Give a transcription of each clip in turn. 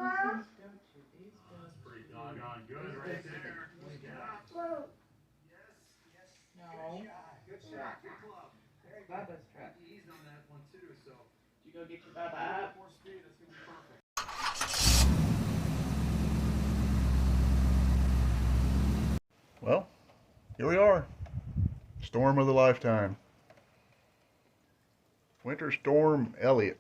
That's pretty doggone good right there. No. Good shot. Good club. It's Bubba's truck. He eased on that one too, so. Did you go get your Bubba up? More speed, that's gonna be perfect. Well, here we are. Storm of the lifetime. Winter Storm Elliott.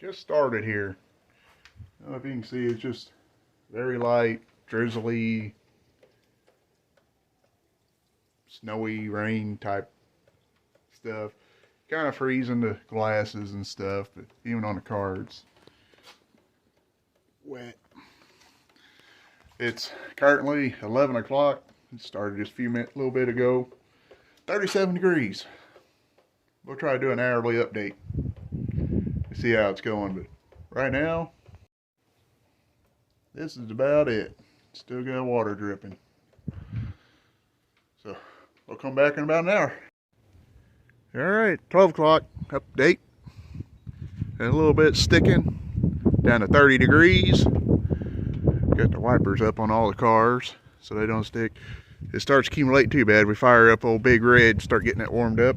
Just started here. I don't know if you can see, it's just very light, drizzly, snowy rain type stuff. Kind of freezing the glasses and stuff, but even on the cards. Wet. It's currently 11 o'clock. It started just a little bit ago. 37 degrees. We'll try to do an hourly update to see how it's going, but right now, this is about it. Still got water dripping. So, we'll come back in about an hour. Alright, 12 o'clock update. And a little bit sticking. Down to 30 degrees. Got the wipers up on all the cars so they don't stick. It starts accumulating too bad. We fire up old Big Red, start getting it warmed up.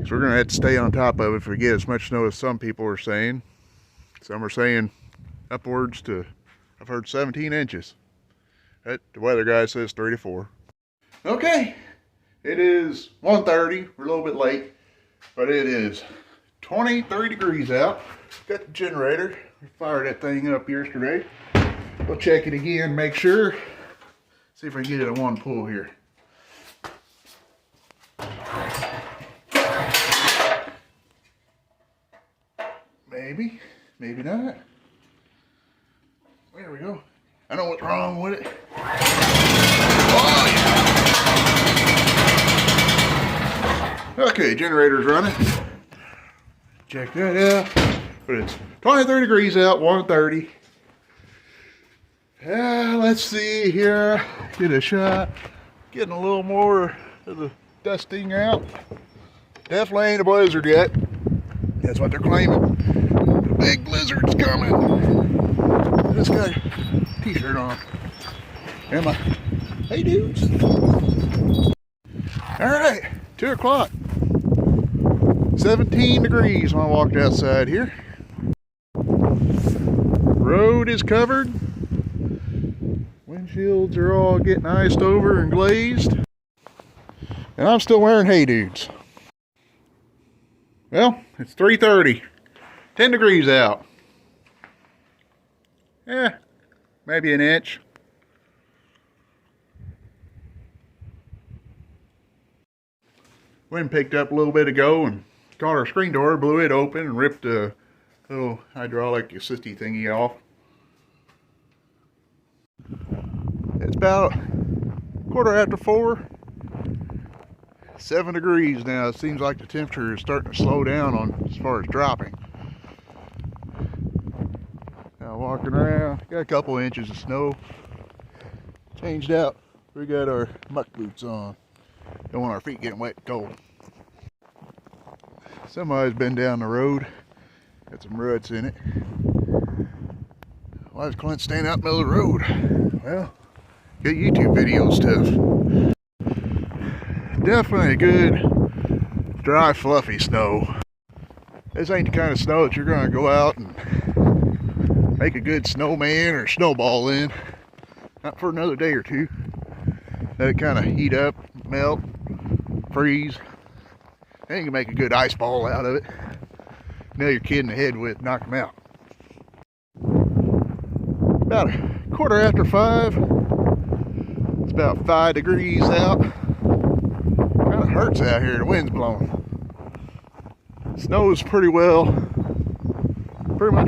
So we're going to have to stay on top of it if we get as much snow as some people are saying. Some are saying upwards to, I've heard 17 inches. The weather guy says 3 to 4. Okay, it is 1:30. We're a little bit late, but it is 23 degrees out. Got the generator. We fired that thing up yesterday. We'll check it again, make sure. See if I can get it in one pull here. Maybe, maybe not. There we go. I know what's wrong with it. Oh, yeah. Okay, generator's running. Check that out. But it's 23 degrees out, 1:30. Let's see here. Get a shot. Getting a little more of the dusting out. Definitely ain't a blizzard yet. That's what they're claiming. The big blizzard's coming. I just got a t-shirt on. Am I? Hey dudes. Alright, 2 o'clock. 17 degrees when I walked outside here. Road is covered. Windshields are all getting iced over and glazed. And I'm still wearing Hey Dudes. Well, it's 3:30. 10 degrees out. Yeah, maybe an inch. Wind picked up a little bit ago and caught our screen door, blew it open and ripped a little hydraulic assisty thingy off. It's about 4:15. 7 degrees now. It seems like the temperature is starting to slow down on as far as dropping. Now walking around, got a couple inches of snow. Changed out. We got our muck boots on. Don't want our feet getting wet and cold. Somebody's been down the road. Got some ruts in it. Why is Clint standing out in the middle of the road? Well, get YouTube video stuff. Definitely good, dry, fluffy snow. This ain't the kind of snow that you're going to go out and make a good snowman or snowball in. Not for another day or two. Let it kind of heat up, melt, freeze. Then you can make a good ice ball out of it. Nail your kid in the head with, knock him out. About 5:15. It's about 5 degrees out. Kind of hurts out here, the wind's blowing. Snow's pretty much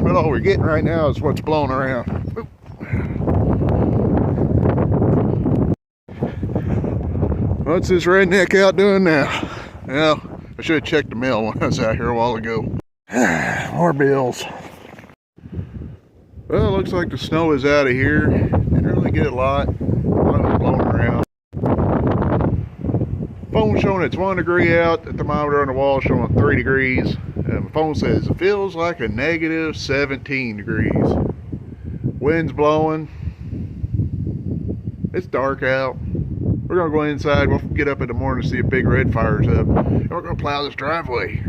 about all we're getting right now is what's blowing around. Oop. What's this redneck out doing now? Well, I should have checked the mail when I was out here a while ago. More bills. Well, it looks like the snow is out of here. Didn't really get a lot. A lot of it blowing around. Phone showing it's 1 degree out. The thermometer on the wall showing 3 degrees. My phone says it feels like a negative 17 degrees. Wind's blowing. It's dark out. We're gonna go inside. We'll get up in the morning and see if Big Red fires up. And we're gonna plow this driveway.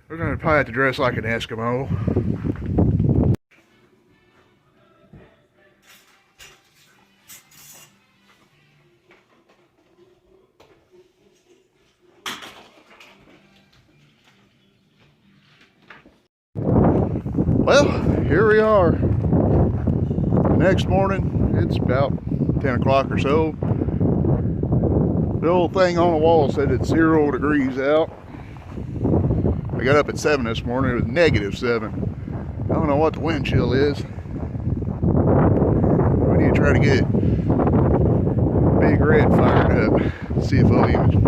We're gonna probably have to dress like an Eskimo. Well, here we are. The next morning, it's about 10 o'clock or so. The old thing on the wall said it's 0 degrees out. I got up at 7 this morning, it was -7. I don't know what the wind chill is. We need to try to get Big Red fired up. See if I'll even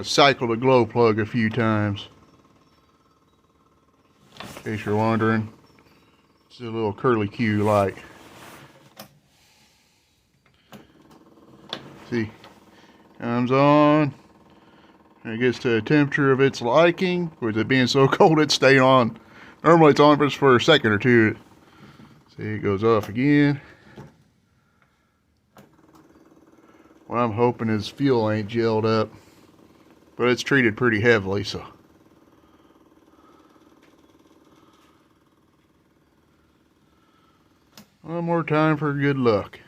cycle the glow plug a few times. In case you're wondering, it's a little curly Q light. See, comes on, and it gets to a temperature of its liking. With it being so cold, it's staying on. Normally it's on just for a second or two. See, it goes off again. What I'm hoping is fuel ain't gelled up. But it's treated pretty heavily, so. One more time for good luck.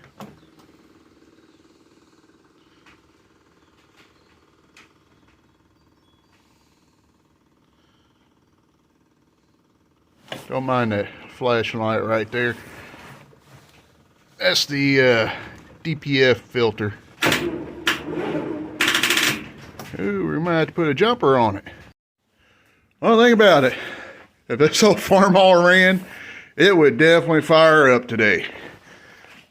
Don't mind that flashing light right there. That's the DPF filter. Ooh, we might have to put a jumper on it. Well, think about it. If this old farm all ran, it would definitely fire up today.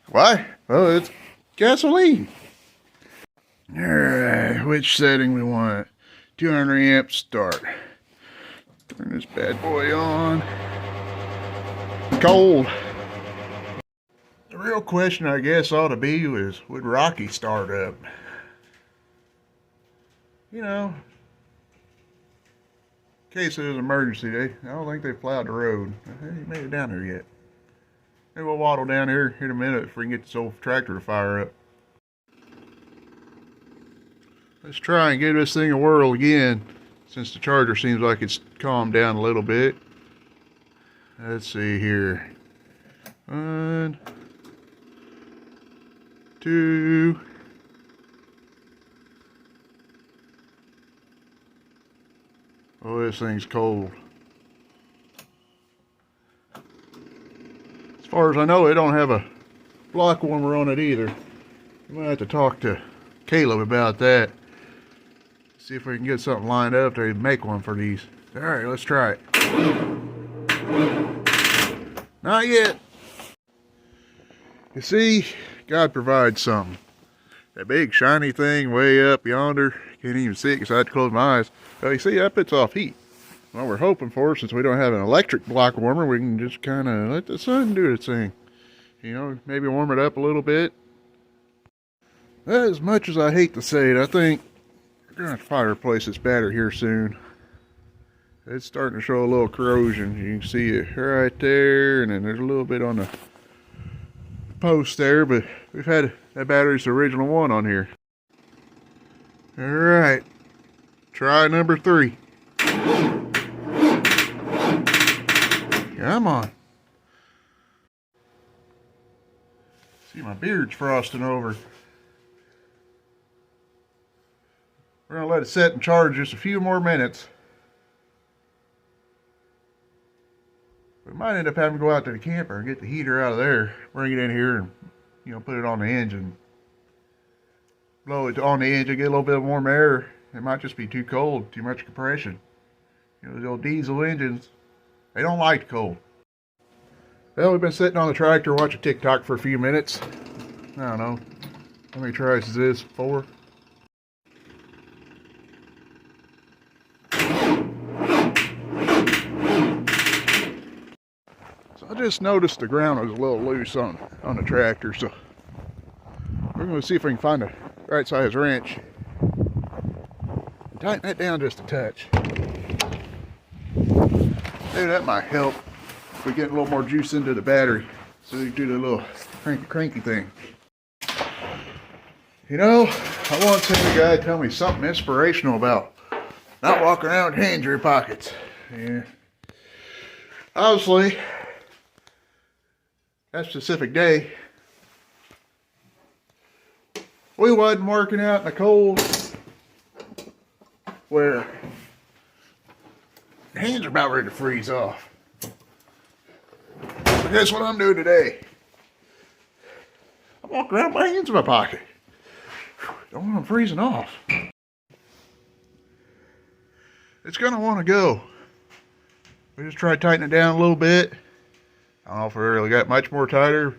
Why? Well, it's gasoline. Alright, which setting we want? 200 amp start. Turn this bad boy on. Cold. The real question, I guess, ought to be was, would Rocky start up? You know, in case it was an emergency, I don't think they plowed the road. They ain't made it down there yet. Maybe we'll waddle down here in a minute if we can get this old tractor to fire up. Let's try and give this thing a whirl again, since the charger seems like it's calmed down a little bit. Let's see here. 1, 2. Oh, this thing's cold. As far as I know, it don't have a block warmer on it either. We might have to talk to Caleb about that. See if we can get something lined up to make one for these. Alright, let's try it. Not yet. You see, God provides something. That big shiny thing way up yonder, can't even see it because I had to close my eyes. Well, you see, that puts off heat. What we're hoping for, since we don't have an electric block warmer, we can just kind of let the sun do its thing. You know, maybe warm it up a little bit. As much as I hate to say it, I think we're going to have to probably replace this battery here soon. It's starting to show a little corrosion. You can see it right there, and then there's a little bit on the post there, but we've had that battery's the original one on here. Alright, try number 3. Come on. See, my beard's frosting over. We're going to let it set and charge just a few more minutes. We might end up having to go out to the camper and get the heater out of there, bring it in here and, you know, put it on the engine. Blow it on the engine, get a little bit of warm air. It might just be too cold, too much compression. You know, those old diesel engines, they don't like cold. Well, we've been sitting on the tractor watching TikTok for a few minutes. I don't know. How many tries is this? 4? So I just noticed the ground was a little loose on the tractor, so we're going to see if we can find a right size wrench. Tighten that down just a touch. Maybe that might help if we get a little more juice into the battery. So you do the little cranky thing. You know, I once had a guy tell me something inspirational about not walking around with hands in your pockets. Yeah. Obviously, that specific day, we wasn't working out in the cold where the hands are about ready to freeze off. So guess what I'm doing today? I'm walking around with my hands in my pocket. Don't want them freezing off. It's gonna want to go. We just try to tighten it down a little bit. I don't know if we really got much more tighter.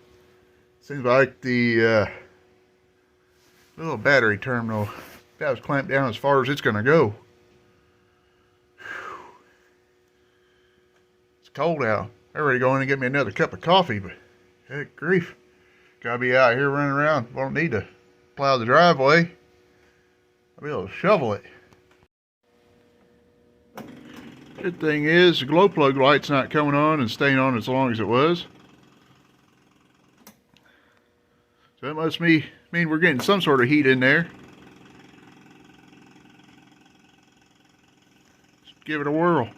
Seems like the little battery terminal, that was clamped down as far as it's gonna go. It's cold out. I'm ready to go in and get me another cup of coffee, but heck grief. Gotta be out here running around. Won't need to plow the driveway. I'll be able to shovel it. Good thing is the glow plug light's not coming on and staying on as long as it was. So that must mean we're getting some sort of heat in there. Let's give it a whirl.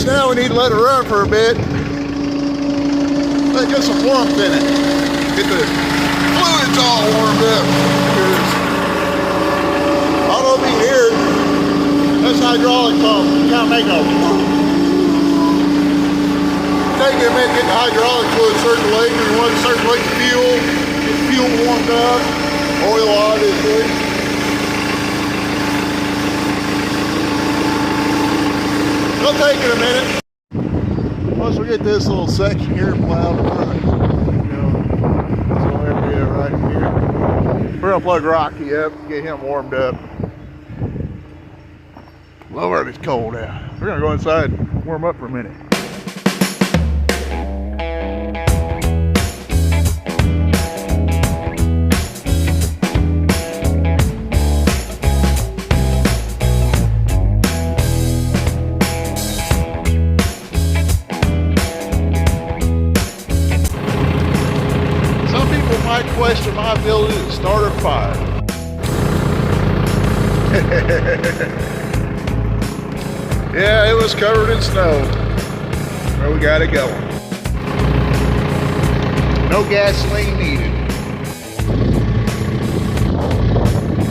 Now we need to let it run for a bit. Let it get some warmth in it. Get the fluids all warmed up. I don't know if you can hear it. That's hydraulic pump. Kind of make a take a minute to get the hydraulic fluid circulating. We want to circulate the fuel. Get the fuel warmed up. Oil obviously. It'll take it a minute. Once we get this little section here plowed front, you know, this little area right here, we're gonna plug Rocky up, get him warmed up. Lord, it's cold out. We're gonna go inside and warm up for a minute. Question my ability to start a fire. Yeah, it was covered in snow. Well, we got it going. No gasoline needed.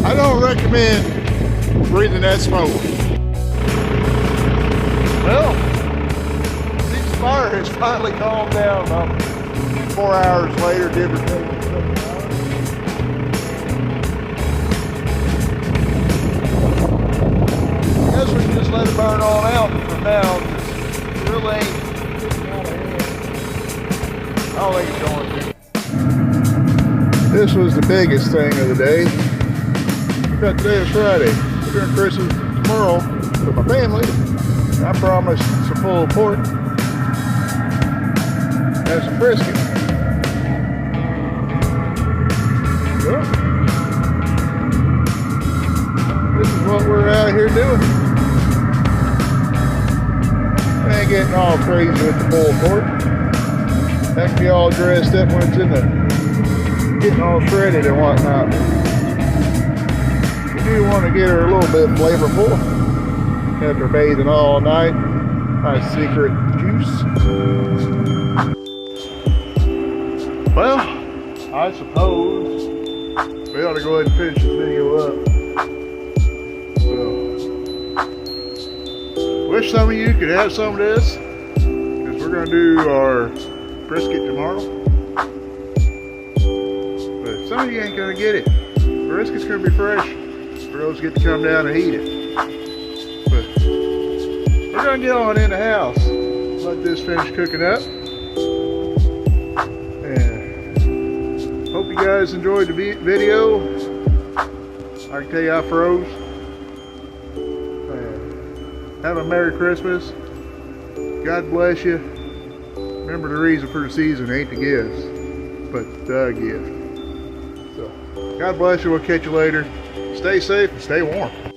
I don't recommend breathing that smoke. Well, this fire has finally calmed down about 4 hours later, give or take. I guess we can just let it burn on out for now. It really ain't getting out of hand. I don't think it's going to. This was the biggest thing of the day. Today is Friday. We're doing Christmas tomorrow with my family. I promised some pulled pork and some brisket. Well, this is what we're out here doing. We ain't getting all crazy with the pulled pork. That can be all dressed up when it's in the getting all shredded and whatnot. You do want to get her a little bit flavorful after bathing all night. Nice secret juice. Well, I suppose we ought to go ahead and finish the video up. So, wish some of you could have some of this, because we're going to do our brisket tomorrow. But some of you ain't going to get it. Brisket's going to be fresh. Girls get to come down and eat it. But we're going to get on in the house. let this finish cooking up. And hope you guys enjoyed the video. I can tell you I froze. Have a Merry Christmas. God bless you. Remember, the reason for the season ain't the gifts, but the gift. So, God bless you. We'll catch you later. Stay safe and stay warm.